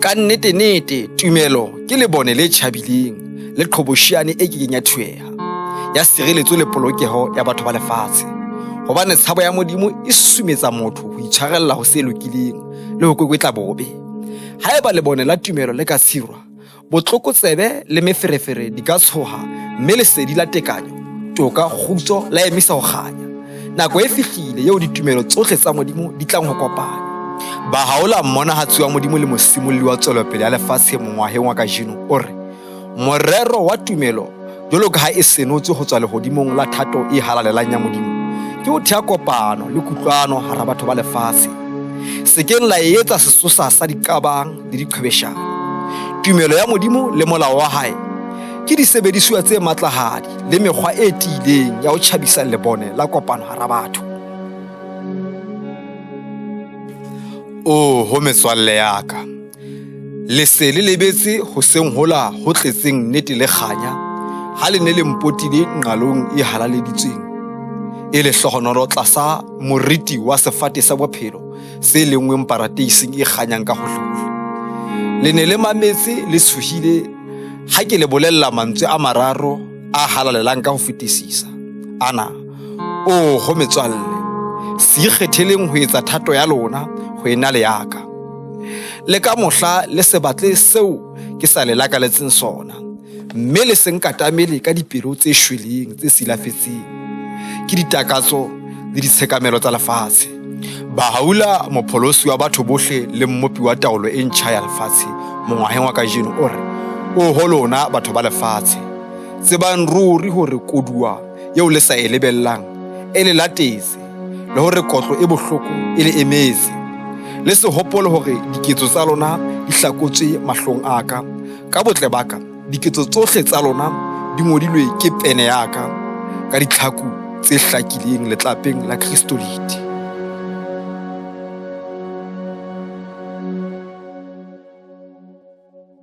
Ka nnete tumelo ke lebone le tjhabileng le qhoboshiane e kekeng ya thueha ya sireletso le polokeho ya batho ba lefatshe, hobane tshabo ya Modimo e susumetsa motho ho itshwarella ho se lokileng le ho kwekwetla bobe. Haeba lebone la tumelo le ka tshirwa, botlokotsebe le meferefere di ka tshoha, mme lesedi la tekanyo, toka, kgutso la emisa ho kganya. Nako e fihlile eo ditumelo tsohle tsa Modimo di tlang ho kopana. Bahaola mmonahatsi wa Modimo le mosimolli wa tswelopele ya lefatshe mongwaheng wa kajeno o re, morero wa tumelo jwalo ka ha e senotswe ho tswa lehodimong la thato e halalelang ya Modimo, ke ho theha kopano le kutlwano hara batho ba lefatshe. Sekeng la etsa sesosa sa diqabang le diqhwebeshano. Tumelo ya Modimo le molao wa hae ke disebediswa tse matlahadi le mekgwa e tiileng ya ho tjhabisa lebone la kopano hara batho. Ho metswalle ya ka, le se le lebetse hoseng hola ho tletseng nnete le kganya, ha le ne le mpotile nqalong e halaleditsweng, e le hlohonolo tlasa moriti wa sefate sa bophelo se lengweng parateising e kganyang ka hohlohle. Le ne le mametse le tshohile ha ke le bolella mantswe a mararo a halalelang ka ho fetisisa. Ana, ho metswalle, se ikgetheleng ho etsa thato ya lona ho ena le yaka. Le ka mohla le se batle seo ke sa le lakaletseng sona, mme le seng katamele ka dipelo tse shweleng tse silafetseng ke ditakatso le ditshekamelo tsa lefatshe. Bahaula mopholosi wa batho bohle le mmopi wa taolo e ntjha ya lefatshe mongwaheng wa kajeno o re, ho lona batho ba lefatshe, tsebang ruri hore koduwa eo le sa e lebellang e le latetse, le hore kotlo e bohloko e le emetse. Le se hopole hore diketso tsa lona di hlakotswe mahlong a ka botle ba ka, diketso tsohle tsa lona di ngodilwe ke pene ya ka ditlhaku tse hlakileng letlapeng la Kristolite.